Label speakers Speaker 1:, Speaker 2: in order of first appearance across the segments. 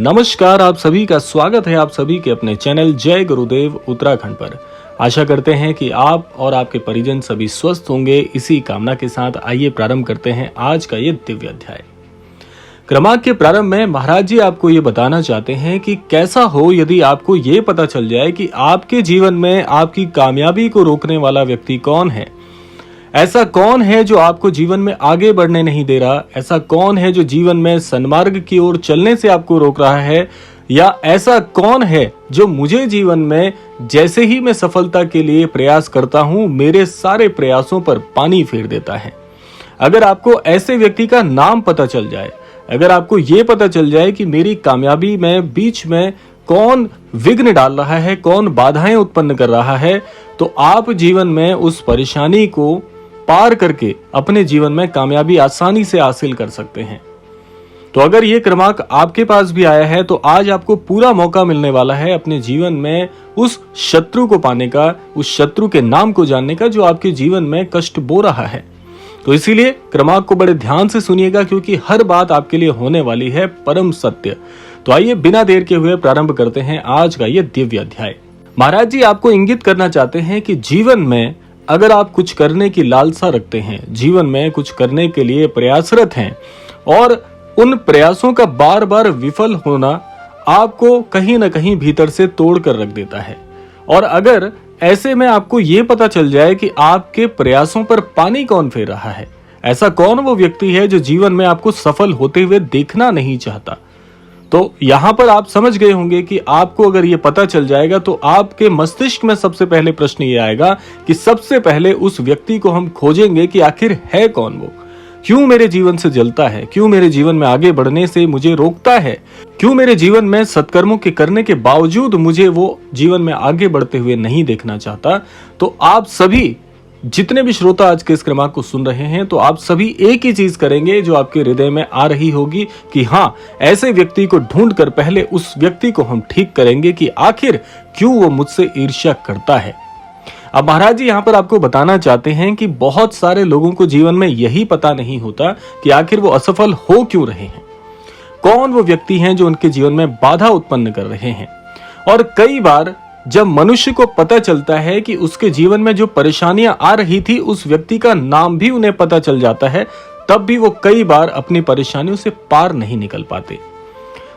Speaker 1: नमस्कार, आप सभी का स्वागत है आप सभी के अपने चैनल जय गुरुदेव उत्तराखंड पर। आशा करते हैं कि आप और आपके परिजन सभी स्वस्थ होंगे। इसी कामना के साथ आइए प्रारंभ करते हैं आज का ये दिव्य अध्याय। क्रमांक के प्रारंभ में महाराज जी आपको ये बताना चाहते हैं कि कैसा हो यदि आपको ये पता चल जाए कि आपके जीवन में आपकी कामयाबी को रोकने वाला व्यक्ति कौन है। ऐसा कौन है जो आपको जीवन में आगे बढ़ने नहीं दे रहा। ऐसा कौन है जो जीवन में सन्मार्ग की ओर चलने से आपको रोक रहा है। या ऐसा कौन है जो मुझे जीवन में जैसे ही मैं सफलता के लिए प्रयास करता हूं मेरे सारे प्रयासों पर पानी फेर देता है। अगर आपको ऐसे व्यक्ति का नाम पता चल जाए, अगर आपको ये पता चल जाए कि मेरी कामयाबी में बीच में कौन विघ्न डाल रहा है, कौन बाधाएं उत्पन्न कर रहा है, तो आप जीवन में उस परेशानी को पार करके अपने जीवन में कामयाबी आसानी से हासिल कर सकते हैं। तो अगर ये क्रमांक आपके पास भी आया है तो आज आपको पूरा मौका मिलने वाला है अपने जीवन में उस शत्रु को पाने का, उस शत्रु के नाम को जानने का जो आपके जीवन में कष्ट बो रहा है। तो इसीलिए क्रमांक को बड़े ध्यान से सुनिएगा क्योंकि हर बात आपके लिए होने वाली है परम सत्य। तो आइए बिना देर के हुए प्रारंभ करते हैं आज का ये दिव्य अध्याय। महाराज जी आपको इंगित करना चाहते हैं कि जीवन में अगर आप कुछ करने की लालसा रखते हैं, जीवन में कुछ करने के लिए प्रयासरत हैं और उन प्रयासों का बार बार विफल होना आपको कहीं ना कहीं भीतर से तोड़ कर रख देता है। और अगर ऐसे में आपको ये पता चल जाए कि आपके प्रयासों पर पानी कौन फेर रहा है, ऐसा कौन वो व्यक्ति है जो जीवन में आपको सफल होते हुए देखना नहीं चाहता, तो यहां पर आप समझ गए होंगे कि आपको अगर ये पता चल जाएगा तो आपके मस्तिष्क में सबसे पहले प्रश्न ये आएगा कि सबसे पहले उस व्यक्ति को हम खोजेंगे कि आखिर है कौन वो, क्यों मेरे जीवन से जलता है, क्यों मेरे जीवन में आगे बढ़ने से मुझे रोकता है, क्यों मेरे जीवन में सत्कर्मों के करने के बावजूद मुझे वो जीवन में आगे बढ़ते हुए नहीं देखना चाहता। तो आप सभी जितने भी श्रोता आज के इस क्रमांक को सुन रहे हैं तो आप सभी एक ही चीज करेंगे जो आपके हृदय में आ रही होगी कि हाँ, ऐसे व्यक्ति को ढूंढकर पहले उस व्यक्ति को हम ठीक करेंगे कि आखिर क्यों वो मुझसे ईर्ष्या करता है। अब महाराज जी यहाँ पर आपको बताना चाहते हैं कि बहुत सारे लोगों को जीवन में यही पता नहीं होता कि आखिर वो असफल हो क्यों रहे हैं, कौन वो व्यक्ति हैं जो उनके जीवन में बाधा उत्पन्न कर रहे हैं। और कई बार जब मनुष्य को पता चलता है कि उसके जीवन में जो परेशानियां आ रही थी उस व्यक्ति का नाम भी उन्हें पता चल जाता है, तब भी वो कई बार अपनी परेशानियों से पार नहीं निकल पाते।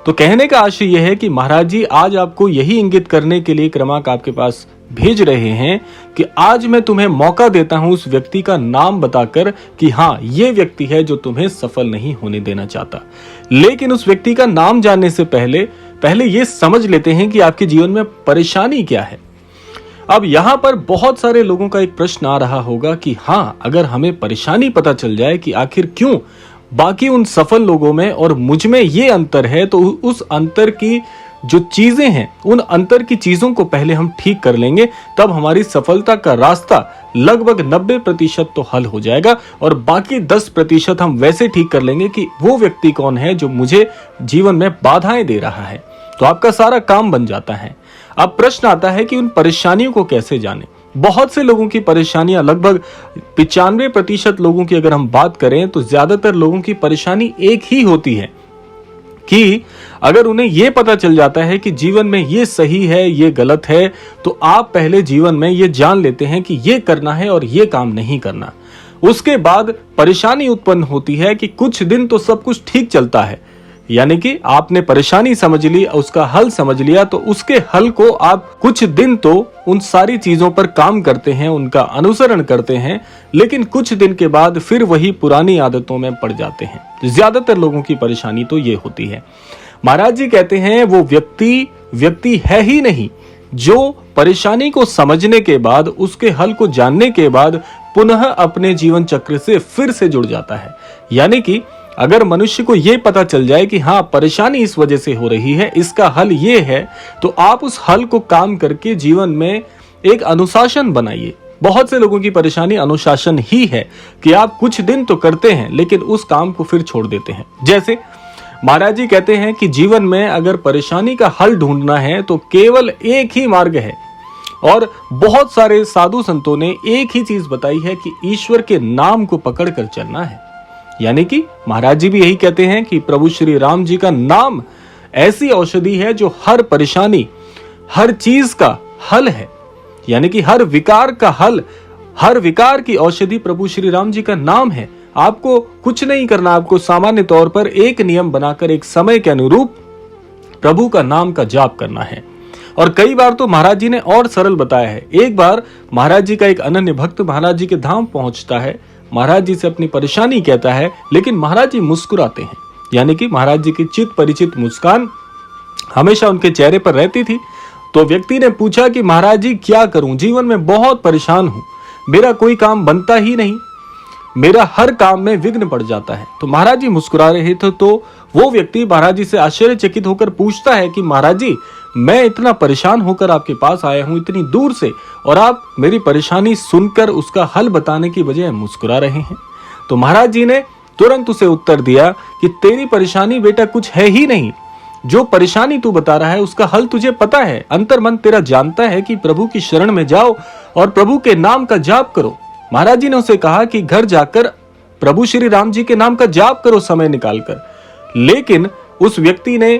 Speaker 1: तो कहने का आशय यह है कि महाराज जी आज आपको यही इंगित करने के लिए क्रमांक आपके पास भेज रहे हैं कि आज मैं तुम्हें मौका देता हूं उस व्यक्ति का नाम बताकर कि हाँ, ये व्यक्ति है जो तुम्हें सफल नहीं होने देना चाहता। लेकिन उस व्यक्ति का नाम जानने से पहले ये समझ लेते हैं कि आपके जीवन में परेशानी क्या है। अब यहां पर बहुत सारे लोगों का एक प्रश्न आ रहा होगा कि हाँ, अगर हमें परेशानी पता चल जाए कि आखिर क्यों बाकी उन सफल लोगों में और मुझ में ये अंतर है, तो उस अंतर की जो चीजें हैं उन अंतर की चीजों को पहले हम ठीक कर लेंगे, तब हमारी सफलता का रास्ता लगभग 90% तो हल हो जाएगा और बाकी 10% हम वैसे ठीक कर लेंगे कि वो व्यक्ति कौन है जो मुझे जीवन में बाधाएं दे रहा है। तो आपका सारा काम बन जाता है। अब प्रश्न आता है कि उन परेशानियों को कैसे जाने। बहुत से लोगों की परेशानियां, लगभग 95% लोगों की अगर हम बात करें तो ज्यादातर लोगों की परेशानी एक ही होती है कि अगर उन्हें यह पता चल जाता है कि जीवन में ये सही है, ये गलत है, तो आप पहले जीवन में ये जान लेते हैं कि ये करना है और ये काम नहीं करना। उसके बाद परेशानी उत्पन्न होती है कि कुछ दिन तो सब कुछ ठीक चलता है, यानी कि आपने परेशानी समझ ली, उसका हल समझ लिया, तो उसके हल को आप कुछ दिन तो उन सारी चीजों पर काम करते हैं, उनका अनुसरण करते हैं, लेकिन कुछ दिन के बाद फिर वही पुरानी आदतों में पड़ जाते हैं। ज्यादातर लोगों की परेशानी तो ये होती है। महाराज जी कहते हैं वो व्यक्ति है ही नहीं जो परेशानी को समझने के बाद, उसके हल को जानने के बाद पुनः अपने जीवन चक्र से फिर से जुड़ जाता है। यानी कि अगर मनुष्य को यह पता चल जाए कि हाँ, परेशानी इस वजह से हो रही है, इसका हल ये है, तो आप उस हल को काम करके जीवन में एक अनुशासन बनाइए। बहुत से लोगों की परेशानी अनुशासन ही है कि आप कुछ दिन तो करते हैं लेकिन उस काम को फिर छोड़ देते हैं। जैसे महाराज जी कहते हैं कि जीवन में अगर परेशानी का हल ढूंढना है तो केवल एक ही मार्ग है, और बहुत सारे साधु संतों ने एक ही चीज बताई है कि ईश्वर के नाम को पकड़कर चलना है। यानी कि महाराज जी भी यही कहते हैं कि प्रभु श्री राम जी का नाम ऐसी औषधि है जो हर परेशानी, हर चीज का हल है, यानी कि हर विकार का हल, हर विकार की औषधि प्रभु श्री राम जी का नाम है। आपको कुछ नहीं करना, आपको सामान्य तौर पर एक नियम बनाकर एक समय के अनुरूप प्रभु का नाम का जाप करना है। और कई बार तो महाराज जी ने और सरल बताया है। एक बार महाराज जी का एक अनन्य भक्त महाराज जी के धाम पहुंचता है, महाराज जी से अपनी परेशानी कहता है, लेकिन महाराज जी मुस्कुराते हैं, यानी कि महाराज जी की चित परिचित मुस्कान हमेशा उनके चेहरे पर रहती थी। तो व्यक्ति ने पूछा कि महाराज जी क्या करूं, जीवन में बहुत परेशान हूं, मेरा कोई काम बनता ही नहीं, मेरा हर काम में विघ्न पड़ जाता है। तो महाराज जी मुस्कुरा रहे थे। तो वो व्यक्ति महाराज जी से आश्चर्यचकित होकर पूछता है कि महाराज जी, मैं इतना परेशान होकर आपके पास आया हूं इतनी दूर से, और आप मेरी परेशानी सुनकर उसका हल बताने की बजाय मुस्कुरा रहे हैं। तो महाराज जी ने तुरंत उसे उत्तर दिया कि तेरी परेशानी बेटा कुछ है ही नहीं, जो परेशानी तू बता रहा है उसका हल तुझे पता है, अंतर मन तेरा जानता है कि प्रभु की शरण में जाओ और प्रभु के नाम का जाप करो। महाराज जी ने उसे कहा कि घर जाकर प्रभु श्री राम जी के नाम का जाप करो समय निकालकर। लेकिन उस व्यक्ति ने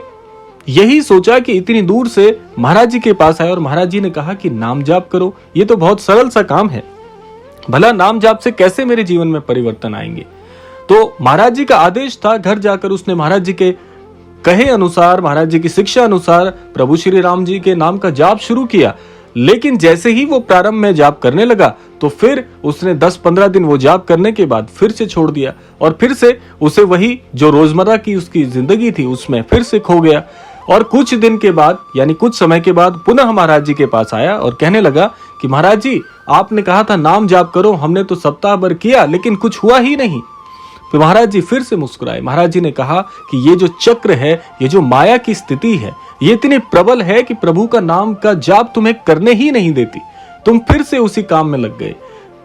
Speaker 1: यही सोचा कि इतनी दूर से महाराज जी के पास आया और महाराज जी ने कहा कि नाम जाप करो, ये तो बहुत सरल सा काम है, भला नाम जाप से कैसे मेरे जीवन में परिवर्तन आएंगे। तो महाराज जी का आदेश था, घर जाकर उसने महाराज जी के कहे अनुसार, महाराज जी की शिक्षा अनुसार प्रभु श्री राम जी के नाम का जाप शुरू किया। लेकिन जैसे ही वो प्रारंभ में जाप करने लगा तो फिर उसने 10-15 दिन वो जाप करने के बाद फिर से छोड़ दिया, और फिर से उसे वही जो रोजमर्रा की उसकी जिंदगी थी उसमें फिर से खो गया। और कुछ दिन के बाद, यानी कुछ समय के बाद पुनः महाराज जी के पास आया और कहने लगा कि महाराज जी, आपने कहा था नाम जाप करो, हमने तो सप्ताह भर किया लेकिन कुछ हुआ ही नहीं। तो महाराज जी फिर से मुस्कुराए। महाराज जी ने कहा कि ये जो चक्र है, ये जो माया की स्थिति है, ये इतनी प्रबल है कि प्रभु का नाम का जाप तुम्हें करने ही नहीं देती, तुम फिर से उसी काम में लग गए।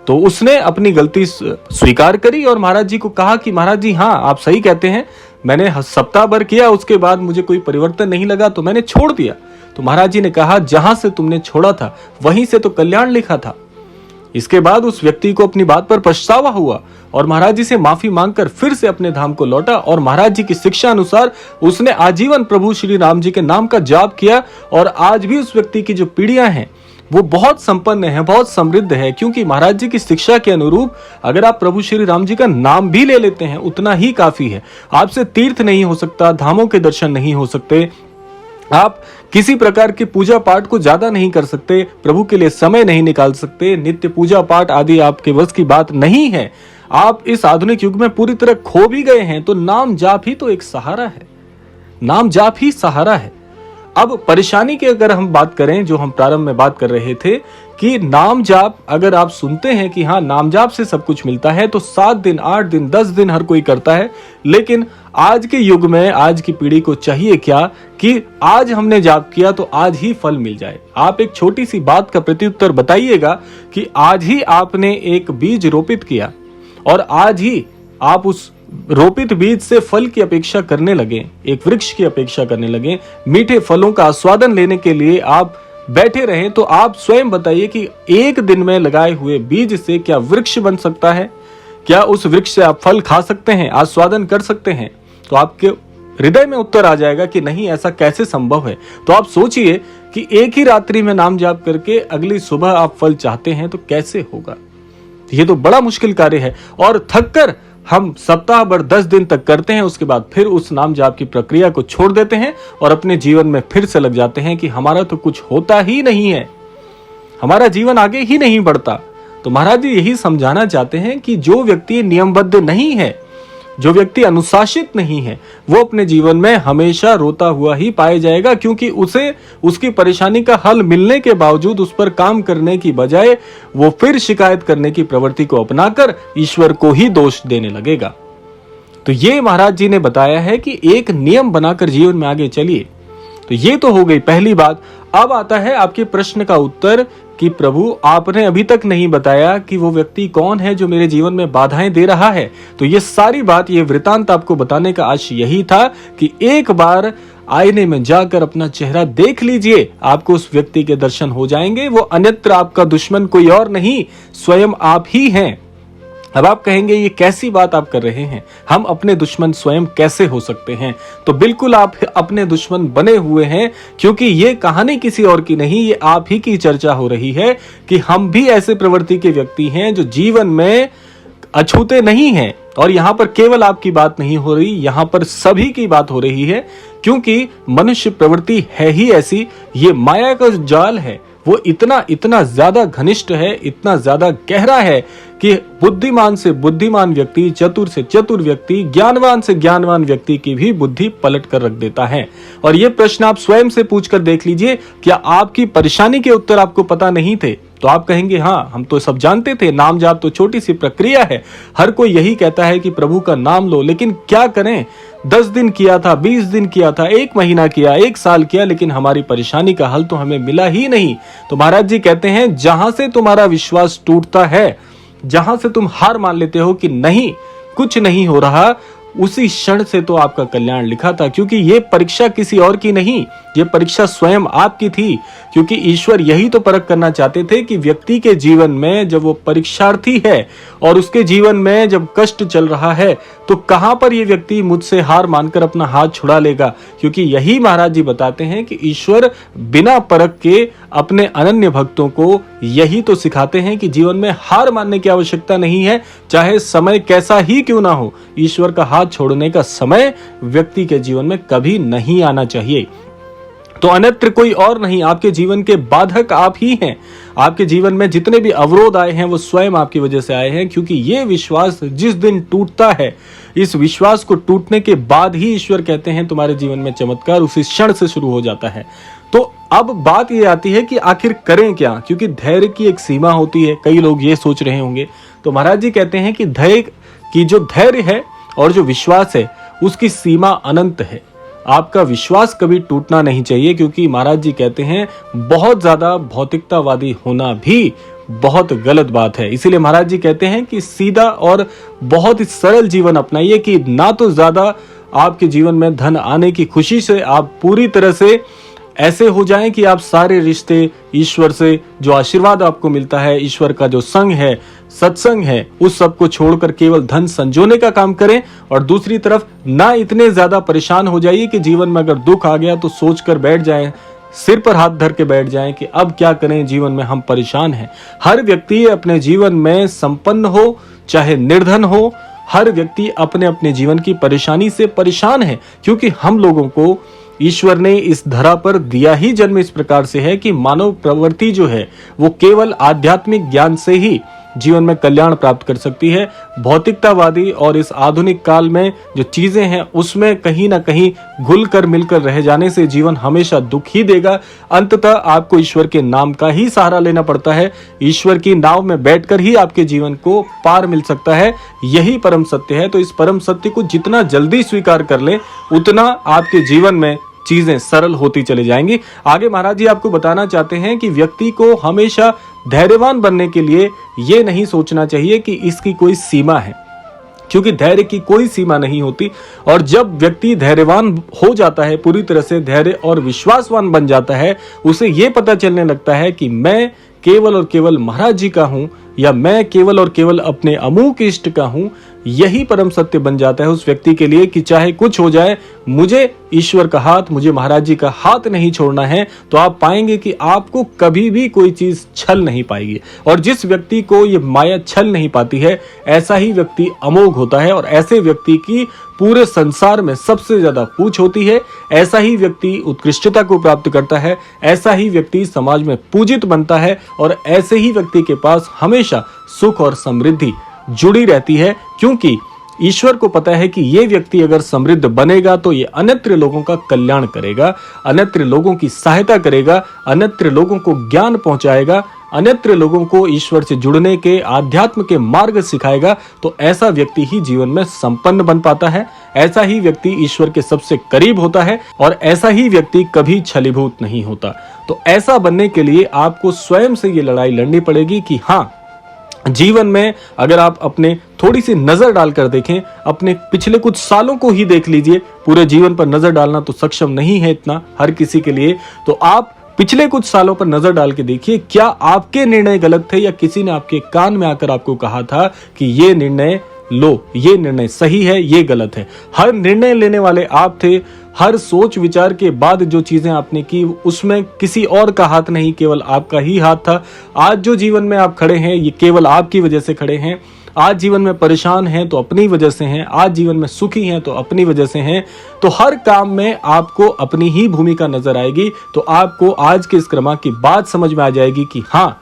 Speaker 1: तो उसने अपनी गलती स्वीकार करी और महाराज जी को कहा कि महाराज जी, हाँ आप सही कहते हैं, मैंने सप्ताह भर किया, उसके बाद मुझे कोई परिवर्तन नहीं लगा तो मैंने छोड़ दिया। तो महाराज जी ने कहा, जहां से तुमने छोड़ा था वहीं से तो कल्याण लिखा था। इसके बाद उस व्यक्ति को अपनी बात पर पछतावा हुआ और महाराज जी से माफी मांगकर फिर से अपने धाम को लौटा और महाराज जी की शिक्षा अनुसार उसने आजीवन प्रभु श्री राम जी के नाम का जाप किया। और आज भी उस व्यक्ति की जो पीढ़ियां हैं वो बहुत संपन्न है, बहुत समृद्ध है, क्योंकि महाराज जी की शिक्षा के अनुरूप अगर आप प्रभु श्री राम जी का नाम भी ले लेते हैं उतना ही काफी है। आपसे तीर्थ नहीं हो सकता, धामों के दर्शन नहीं हो सकते, आप किसी प्रकार की पूजा पाठ को ज्यादा नहीं कर सकते, प्रभु के लिए समय नहीं निकाल सकते, नित्य पूजा पाठ आदि आपके वश की बात नहीं है, आप इस आधुनिक युग में पूरी तरह खो भी गए हैं, तो नाम जाप ही तो एक सहारा है, नाम जाप ही सहारा है। अब परेशानी की अगर हम बात करें, जो हम प्रारंभ में बात कर रहे थे कि नाम जाप अगर आप सुनते हैं कि हाँ नाम जाप से सब कुछ मिलता है, तो 7 दिन 8 दिन 10 दिन हर कोई करता है। लेकिन आज के युग में आज की पीढ़ी को चाहिए क्या कि आज हमने जाप किया तो आज ही फल मिल जाए। आप एक छोटी सी बात का प्रत्युत्तर बताइएगा कि आज ही आपने एक बीज रोपित किया और आज ही आप उस रोपित बीज से फल की अपेक्षा करने लगे, एक वृक्ष की अपेक्षा करने लगे, मीठे फलों का आस्वादन लेने के लिए आप बैठे रहें, तो आप स्वयं बताइए कि एक दिन में लगाए हुए बीज से क्या वृक्ष बन सकता है? क्या उस वृक्ष से आप फल खा सकते हैं, आस्वादन कर सकते हैं? तो आपके हृदय में उत्तर आ जाएगा कि नहीं, ऐसा कैसे संभव है। तो आप सोचिए कि एक ही रात्रि में नाम जाप करके अगली सुबह आप फल चाहते हैं तो कैसे होगा। ये तो बड़ा मुश्किल कार्य है। और थककर हम सप्ताह भर 10 दिन तक करते हैं, उसके बाद फिर उस नाम जाप की प्रक्रिया को छोड़ देते हैं और अपने जीवन में फिर से लग जाते हैं कि हमारा तो कुछ होता ही नहीं है, हमारा जीवन आगे ही नहीं बढ़ता। तो महाराज जी यही समझाना चाहते हैं कि जो व्यक्ति नियमबद्ध नहीं है, जो व्यक्ति अनुशासित नहीं है, वो अपने जीवन में हमेशा रोता हुआ ही पाया जाएगा, क्योंकि उसे उसकी परेशानी का हल मिलने के बावजूद उस पर काम करने की बजाय वो फिर शिकायत करने की प्रवृत्ति को अपनाकर ईश्वर को ही दोष देने लगेगा। तो ये महाराज जी ने बताया है कि एक नियम बनाकर जीवन में आगे चलिए। तो ये तो हो गई पहली बात। अब आता है आपके प्रश्न का उत्तर कि प्रभु आपने अभी तक नहीं बताया कि वो व्यक्ति कौन है जो मेरे जीवन में बाधाएं दे रहा है। तो ये सारी बात, ये वृतांत आपको बताने का आशय यही था कि एक बार आईने में जाकर अपना चेहरा देख लीजिए, आपको उस व्यक्ति के दर्शन हो जाएंगे। वो अन्यत्र आपका दुश्मन कोई और नहीं, स्वयं आप ही हैं। अब आप कहेंगे ये कैसी बात आप कर रहे हैं, हम अपने दुश्मन स्वयं कैसे हो सकते हैं? तो बिल्कुल आप अपने दुश्मन बने हुए हैं, क्योंकि ये कहानी किसी और की नहीं, ये आप ही की चर्चा हो रही है कि हम भी ऐसे प्रवृत्ति के व्यक्ति हैं जो जीवन में अछूते नहीं हैं। और यहां पर केवल आपकी बात नहीं हो रही, यहां पर सभी की बात हो रही है, क्योंकि मनुष्य प्रवृत्ति है ही ऐसी। ये माया का जाल है वो इतना ज्यादा घनिष्ठ है, इतना ज्यादा गहरा है कि बुद्धिमान से बुद्धिमान व्यक्ति, चतुर से चतुर व्यक्ति, ज्ञानवान से ज्ञानवान व्यक्ति की भी बुद्धि पलट कर रख देता है। और ये प्रश्न आप स्वयं से पूछकर देख लीजिए, क्या आपकी परेशानी के उत्तर आपको पता नहीं थे? तो आप कहेंगे हाँ, हम तो सब जानते थे, नाम जाप तो छोटी सी प्रक्रिया है, हर कोई यही कहता है कि प्रभु का नाम लो, लेकिन क्या करें? 10 दिन किया था, 20 दिन किया था, 1 महीना किया, 1 साल किया, लेकिन हमारी परेशानी का हल तो हमें मिला ही नहीं। तो महाराज जी कहते हैं, जहां से तुम्हारा विश्वास टूटता है, जहां से तुम हार मान लेते हो कि नहीं, कुछ नहीं हो रहा, उसी क्षण से तो आपका कल्याण लिखा था। क्योंकि ये परीक्षा किसी और की नहीं, ये परीक्षा स्वयं आपकी थी। क्योंकि ईश्वर यही तो परख करना चाहते थे कि व्यक्ति के जीवन में जब वो परीक्षार्थी है और उसके जीवन में जब कष्ट चल रहा है, तो कहां पर ये व्यक्ति मुझसे हार मानकर अपना हाथ छुड़ा लेगा। क्योंकि यही महाराज जी बताते हैं कि ईश्वर बिना परख के अपने अनन्य भक्तों को यही तो सिखाते हैं कि जीवन में हार मानने की आवश्यकता नहीं है, चाहे समय कैसा ही क्यों ना हो। ईश्वर का हाथ छोड़ने का समय व्यक्ति के जीवन में कभी नहीं आना चाहिए। तो अन्यत्र कोई और नहीं, आपके जीवन के बाधक आप ही हैं। आपके जीवन में जितने भी अवरोध आए हैं वो स्वयं आपकी वजह से आए हैं। क्योंकि ये विश्वास जिस दिन टूटता है, इस विश्वास को टूटने के बाद ही ईश्वर कहते हैं तुम्हारे जीवन में चमत्कार उसी क्षण से शुरू हो जाता है। तो अब बात ये आती है कि आखिर करें क्या? क्योंकि धैर्य की एक सीमा होती है, कई लोग ये सोच रहे होंगे। तो महाराज जी कहते हैं कि धैर्य की जो धैर्य है और जो विश्वास है उसकी सीमा अनंत है। आपका विश्वास कभी टूटना नहीं चाहिए, क्योंकि महाराज जी कहते हैं बहुत ज्यादा भौतिकतावादी होना भी बहुत गलत बात है। इसीलिए महाराज जी कहते हैं कि सीधा और बहुत ही सरल जीवन अपनाइए, कि ना तो ज्यादा आपके जीवन में धन आने की खुशी से आप पूरी तरह से ऐसे हो जाएं कि आप सारे रिश्ते ईश्वर से जो आशीर्वाद आपको मिलता है, ईश्वर का जो संग है, सत्संग है, उस सब को छोड़कर केवल धन संजोने का काम करें। और दूसरी तरफ ना इतने ज्यादा परेशान हो जाइए कि जीवन में अगर दुख आ गया तो सोचकर बैठ जाएं, सिर पर हाथ धर के बैठ जाएं कि अब क्या करें, जीवन में हम परेशान हैं। हर व्यक्ति अपने जीवन में संपन्न हो चाहे निर्धन हो, हर व्यक्ति अपने अपने जीवन की परेशानी से परेशान है। क्योंकि हम लोगों को ईश्वर ने इस धरा पर दिया ही जन्म इस प्रकार से है कि मानव प्रवृत्ति जो है वो केवल आध्यात्मिक ज्ञान से ही जीवन में कल्याण प्राप्त कर सकती है। भौतिकतावादी और इस आधुनिक काल में जो चीजें हैं उसमें कहीं ना कहीं घुल कर मिलकर रह जाने से जीवन हमेशा दुख ही देगा। अंततः आपको ईश्वर के नाम का ही सहारा लेना पड़ता है। ईश्वर की नाव में बैठकर ही आपके जीवन को पार मिल सकता है, यही परम सत्य है। तो इस परम सत्य को जितना जल्दी स्वीकार कर ले, उतना आपके जीवन में चीजें सरल होती चली जाएंगी। आगे महाराज जी आपको बताना चाहते हैं कि व्यक्ति को हमेशा धैर्यवान बनने के लिए ये नहीं सोचना चाहिए कि इसकी कोई सीमा है, क्योंकि धैर्य की कोई सीमा नहीं होती। और जब व्यक्ति धैर्यवान हो जाता है, पूरी तरह से धैर्य और विश्वासवान बन जाता है, उसे ये पता चलने लगता है कि मैं केवल और केवल महाराज जी का हूं, या मैं केवल और केवल अपने अमूक इष्ट का हूं। यही परम सत्य बन जाता है उस व्यक्ति के लिए कि चाहे कुछ हो जाए, मुझे ईश्वर का हाथ, मुझे महाराज जी का हाथ नहीं छोड़ना है। तो आप पाएंगे कि आपको कभी भी कोई चीज छल नहीं पाएगी। और जिस व्यक्ति को ये माया छल नहीं पाती है, ऐसा ही व्यक्ति अमोघ होता है, और ऐसे व्यक्ति की पूरे संसार में सबसे ज्यादा पूछ होती है। ऐसा ही व्यक्ति उत्कृष्टता को प्राप्त करता है, ऐसा ही व्यक्ति समाज में पूजित बनता है, और ऐसे ही व्यक्ति के पास हमेशा सुख और समृद्धि जुड़ी रहती है। क्योंकि ईश्वर को पता है कि ये व्यक्ति अगर समृद्ध बनेगा तो ये अन्यत्र लोगों का कल्याण करेगा, अन्यत्र लोगों की सहायता करेगा, अन्यत्र लोगों को ज्ञान पहुंचाएगा, अन्यत्र लोगों को ईश्वर से जुड़ने के, आध्यात्म के मार्ग सिखाएगा। तो ऐसा व्यक्ति ही जीवन में संपन्न बन पाता है, ऐसा ही व्यक्ति ईश्वर के सबसे करीब होता है, और ऐसा ही व्यक्ति कभी छलीभूत नहीं होता। तो ऐसा बनने के लिए आपको स्वयं से ये लड़ाई लड़नी पड़ेगी कि हाँ, जीवन में अगर आप अपने थोड़ी सी नजर डालकर देखें, अपने पिछले कुछ सालों को ही देख लीजिए, पूरे जीवन पर नजर डालना तो सक्षम नहीं है इतना हर किसी के लिए। तो आप पिछले कुछ सालों पर नजर डाल के देखिए, क्या आपके निर्णय गलत थे या किसी ने आपके कान में आकर आपको कहा था कि ये निर्णय लो, ये निर्णय सही है, ये गलत है। हर निर्णय लेने वाले आप थे। हर सोच विचार के बाद जो चीजें आपने की उसमें किसी और का हाथ नहीं, केवल आपका ही हाथ था। आज जो जीवन में आप खड़े हैं ये केवल आपकी वजह से खड़े हैं। आज जीवन में परेशान हैं तो अपनी वजह से हैं, आज जीवन में सुखी हैं तो अपनी वजह से हैं। तो हर काम में आपको अपनी ही भूमिका नजर आएगी। तो आपको आज के इस क्रम की बात समझ में आ जाएगी कि हाँ,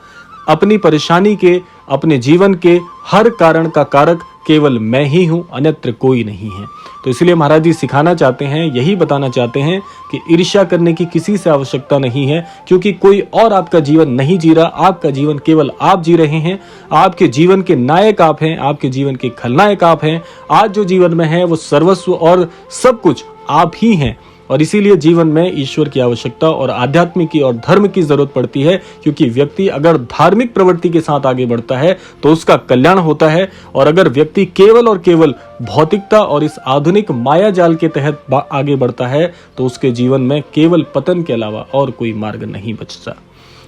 Speaker 1: अपनी परेशानी के, अपने जीवन के हर कारण का कारक केवल मैं ही हूं, अन्यत्र कोई नहीं है। तो इसलिए महाराज जी सिखाना चाहते हैं, यही बताना चाहते हैं कि ईर्ष्या करने की किसी से आवश्यकता नहीं है, क्योंकि कोई और आपका जीवन नहीं जी रहा। आपका जीवन केवल आप जी रहे हैं। आपके जीवन के नायक आप हैं, आपके जीवन के खलनायक आप हैं। आज जो जीवन में है वो सर्वस्व और सब कुछ आप ही हैं। और इसीलिए जीवन में ईश्वर की आवश्यकता और आध्यात्म की और धर्म की जरूरत पड़ती है, क्योंकि व्यक्ति अगर धार्मिक प्रवृत्ति के साथ आगे बढ़ता है तो उसका कल्याण होता है। और अगर व्यक्ति केवल और केवल भौतिकता और इस आधुनिक माया जाल के तहत आगे बढ़ता है तो उसके जीवन में केवल पतन के अलावा और कोई मार्ग नहीं बचता।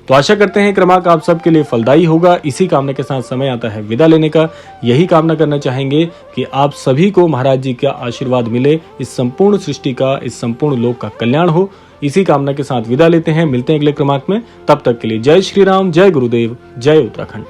Speaker 1: तो आशा करते हैं क्रमांक आप सबके लिए फलदायी होगा। इसी कामना के साथ समय आता है विदा लेने का। यही कामना करना चाहेंगे कि आप सभी को महाराज जी का आशीर्वाद मिले, इस संपूर्ण सृष्टि का, इस संपूर्ण लोक का कल्याण हो। इसी कामना के साथ विदा लेते हैं। मिलते हैं अगले क्रमांक में। तब तक के लिए जय श्री राम, जय गुरुदेव, जय उत्तराखंड।